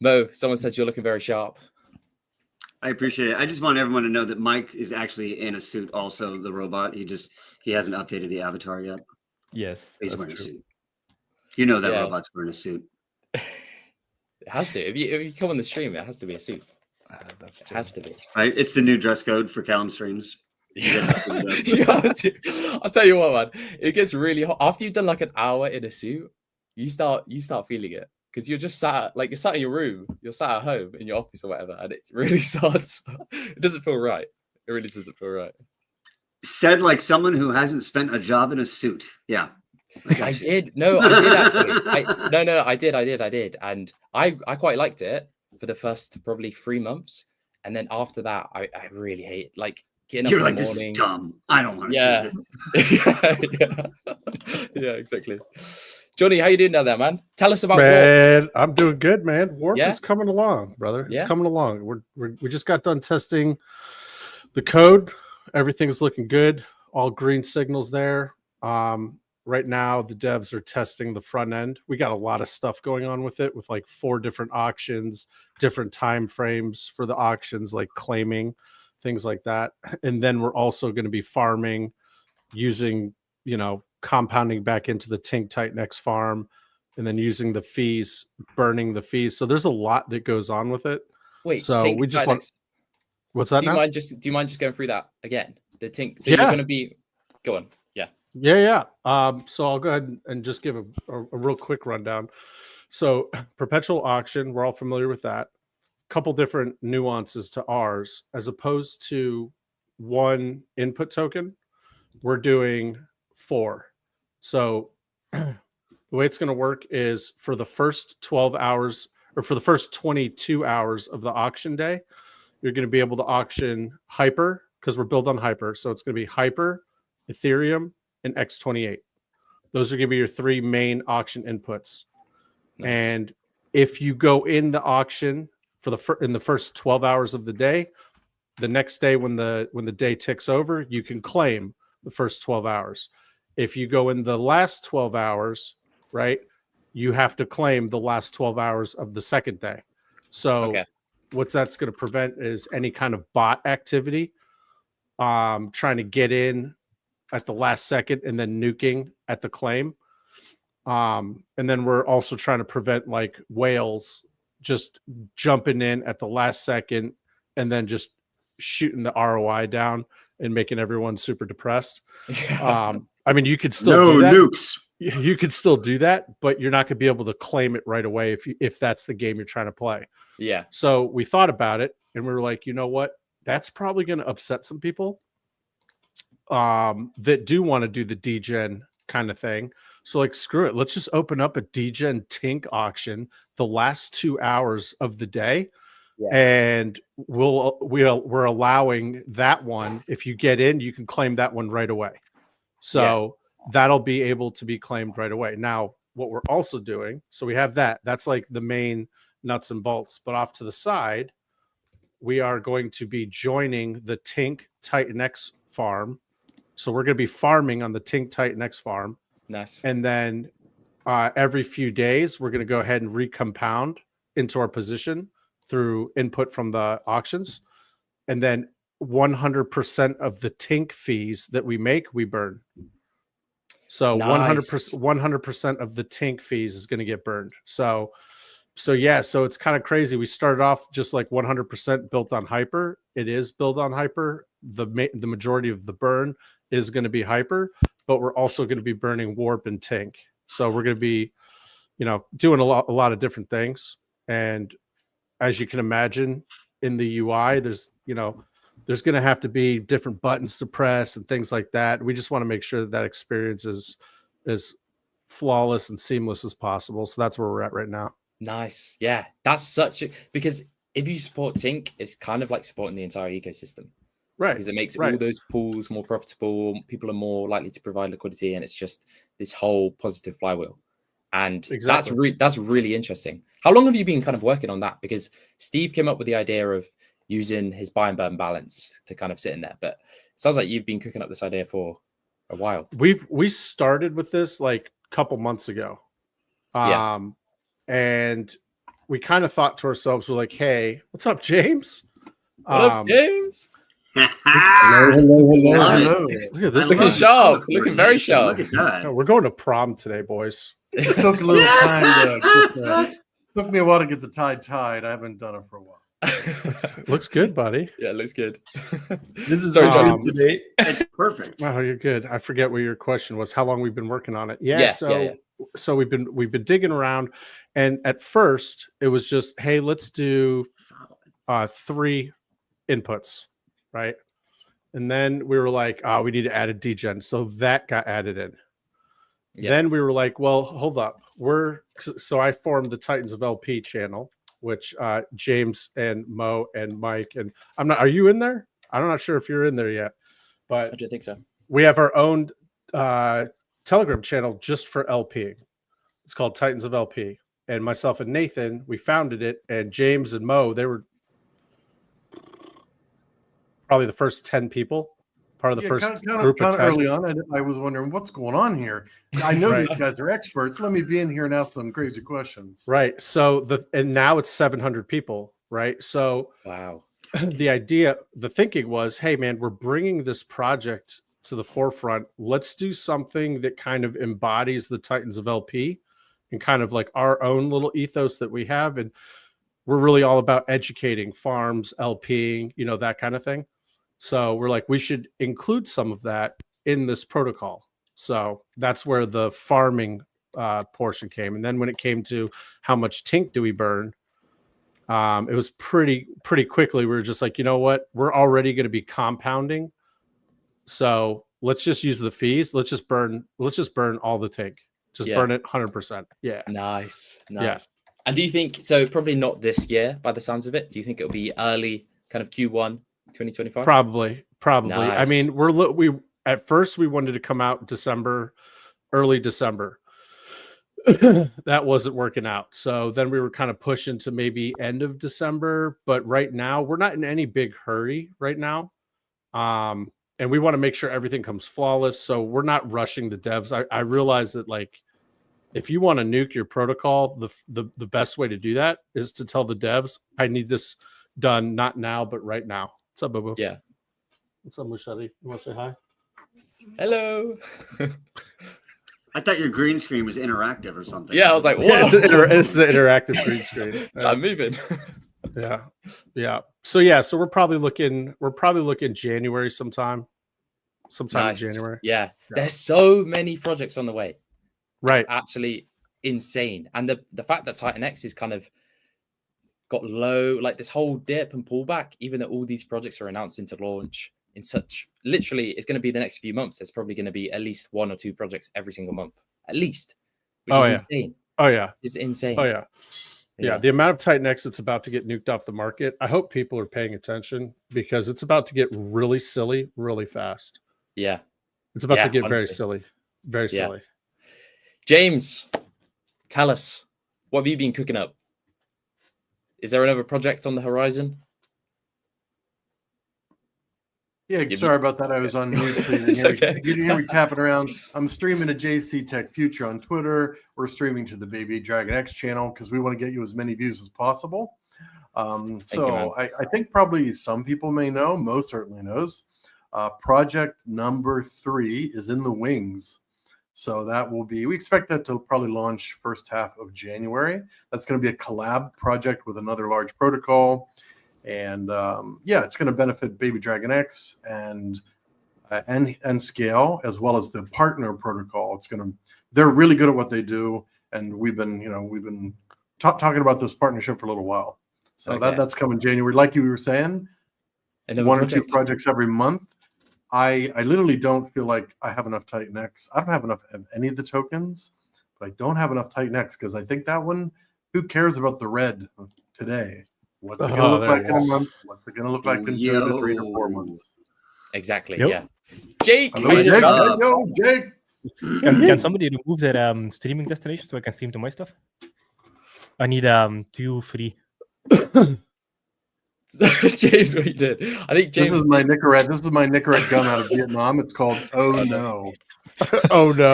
Mo, someone said you're looking very sharp. I appreciate it. I just want everyone to know that Mike is actually in a suit. Also, the robot. He hasn't updated the avatar yet. Yes, He's that's wearing a true. suit. You know that Yeah. robot's wearing a suit. It has to. If you come on the stream, it has to be a suit. That's It true. has to be. Right? It's the new dress code for Callum streams. Yeah. Yeah, I'll tell you what, man. It gets really hot after you've done like an hour in a suit. You start feeling it because you're just you're sat in your room, you're sat at home in your office or whatever, and it really starts. It doesn't feel right. It really doesn't feel right. Said like someone who hasn't spent a job in a suit. Yeah. I did. No, I did actually. No, I did. And I quite liked it for the first probably 3 months. And then after that, I really hate like getting up You're in like, the this is morning. dumb. I don't want to Yeah. do Yeah. Yeah, exactly. Johnny, how you doing down there, man? Tell us about Man, Warp. I'm doing good, man. Warp Yeah? is coming along, brother. It's Yeah? coming along. We just got done testing the code. Everything's looking good. All green signals there. Right now, the devs are testing the front end. We got a lot of stuff going on with it, with like 4 different auctions, different time frames for the auctions, like claiming, things like that. And then we're also going to be farming using, compounding back into the Tink Titan X farm, and then using the fees, burning the fees. So there's a lot that goes on with it. Wait, so Tink we just want. What's that? Do you mind just going through that again? The Tink. So Yeah. you're going to be. Go on. Yeah. Yeah. So I'll go ahead and just give a real quick rundown. So perpetual auction, we're all familiar with that. Couple different nuances to ours. As opposed to 1 input token, we're doing 4. So the way it's going to work is for the first 12 hours, or for the first 22 hours of the auction day, you're going to be able to auction Hyper, because we're built on Hyper. So it's going to be Hyper, Ethereum, and X28. Those are going to be your 3 main auction inputs. Nice. And if you go in the auction in the first 12 hours of the day, the next day when the day ticks over, you can claim the first 12 hours. If you go in the last 12 hours, right, you have to claim the last 12 hours of the second day. So what that's going to prevent is any kind of bot activity, trying to get in at the last second and then nuking at the claim. And then we're also trying to prevent like whales just jumping in at the last second and then just shooting the ROI down and making everyone super depressed. I mean, you could still do that. Nukes. You could still do that, but you're not going to be able to claim it right away if that's the game you're trying to play. Yeah. So we thought about it and we were like, you know what? That's probably going to upset some people that do want to do the degen kind of thing. So like, screw it. Let's just open up a degen Tink auction the last 2 hours of the day. Yeah. And we're allowing that one. If you get in, you can claim that one right away. So that'll be able to be claimed right away. Now, what we're also doing, so we have that's like the main nuts and bolts, but off to the side, we are going to be joining the Tink Titan X farm. So we're going to be farming on the Tink Titan X farm. Nice. And then every few days, we're going to go ahead and recompound into our position through input from the auctions. And then 100% of the Tink fees that we make, we burn. So nice. 100% of the Tink fees is going to get burned. So it's kind of crazy. We started off just like 100% built on Hyper. It is built on Hyper. The majority of the burn is going to be Hyper, but we're also going to be burning Warp and Tink. So we're going to be, doing a lot of different things. And as you can imagine, in the UI, there's going to have to be different buttons to press and things like that. We just want to make sure that experience is as flawless and seamless as possible. So that's where we're at right now. Nice. Yeah, that's because if you support Tink, it's kind of like supporting the entire ecosystem. Right. Because it makes all those pools more profitable. People are more likely to provide liquidity, and it's just this whole positive flywheel. And that's really interesting. How long have you been kind of working on that? Because Steve came up with the idea of using his buy and burn balance to kind of sit in there, but it sounds like you've been cooking up this idea for a while. We started with this like a couple months ago. And we kind of thought to ourselves, we're like, hey, what's up, James? What up, James? Hello. Look at this. Looking sharp. Looking very sharp. Look at that. We're going to prom today, boys. It took a little time to took me a while to get the tie tied. I haven't done it for a while. Looks good, buddy. Yeah, it looks good. This is Sorry, Johnny John. today. It's perfect. Oh, you're good. I forget what your question was. How long we've been working on it? Yeah. So we've been digging around, and at first it was just, hey, let's do 3 inputs, right? And then we were like, oh, we need to add a degen, so that got added in. Yeah. Then we were like, well, hold up. So I formed the Titans of LP channel, which James and Mo and Mike and are you in there? I'm not sure if you're in there yet, but I don't think so. We have our own Telegram channel just for LP. It's called Titans of LP. And myself and Nathan, we founded it, and James and Mo, they were probably the first 10 people. Part of the first group of 10. Early on, I was wondering what's going on here. I know these guys are experts. Let me be in here and ask some crazy questions. Right. So and now it's 700 people. Right. So wow. The thinking was, hey man, we're bringing this project to the forefront. Let's do something that kind of embodies the Titans of LP and kind of like our own little ethos that we have. And we're really all about educating farms, LPing, that kind of thing. So we're like, we should include some of that in this protocol. So that's where the farming portion came. And then when it came to how much tink do we burn, it was pretty quickly. We were just like, you know what? We're already going to be compounding. So let's just use the fees. Let's just burn all the tink. Just burn it 100%. Yeah. Nice. Yeah. And do you think, so probably not this year by the sounds of it, do you think it'll be early kind of Q1 2025? Probably. Nice. I mean, we at first we wanted to come out early December. That wasn't working out. So then we were kind of pushing to maybe end of December. But right now, we're not in any big hurry right now. And we want to make sure everything comes flawless. So we're not rushing the devs. I realize that, like, if you want to nuke your protocol, the best way to do that is to tell the devs, I need this done not now, but right now. What's up, Boo-Boo? Yeah. What's up, Mushadi? You want to say hi? Hello. I thought your green screen was interactive or something. Yeah, I was like, yeah, it's an interactive green screen. I'm moving. Yeah. So we're probably looking January sometime Nice. in January. Yeah. There's so many projects on the way. Right. It's actually insane. And the fact that Titan X is kind of got low, like this whole dip and pullback, even though all these projects are announced into launch in such, literally, it's going to be the next few months. There's probably going to be at least 1 or 2 projects every single month, at least, which is insane. Oh, yeah. It's insane. Oh, yeah. Yeah. The amount of Titan X that's about to get nuked off the market, I hope people are paying attention because it's about to get really silly really fast. Yeah. It's about to get very silly. Very silly. James, tell us, what have you been cooking up? Is there another project on the horizon? Yeah, sorry about that. I was on mute. So you didn't hear me tapping around. I'm streaming to JC Tech Future on Twitter. We're streaming to the Baby Dragon X channel because we want to get you as many views as possible. I think probably some people may know, Mo certainly knows. Project number 3 is in the wings. So that will be, we expect that to probably launch first half of January. That's going to be a collab project with another large protocol. And it's going to benefit Baby Dragon X and Scale, as well as the partner protocol. They're really good at what they do. And we've been talking about this partnership for a little while. So that's coming January. Like you were saying, 1 or 2 projects every month. I literally don't feel like I have enough Titan X. I don't have enough of any of the tokens, but I don't have enough Titan X because I think that one, who cares about the red today? What's it going to look like in a month? What's it going to look like in 2 to 3 to 4 months? Exactly. Yep. Yeah. Jake. Jake. Can somebody remove their streaming destination so I can stream to my stuff? I need 2 free. James, what you did? I think James. This is my Nicorette gun out of Vietnam. It's called Oh No. Oh no.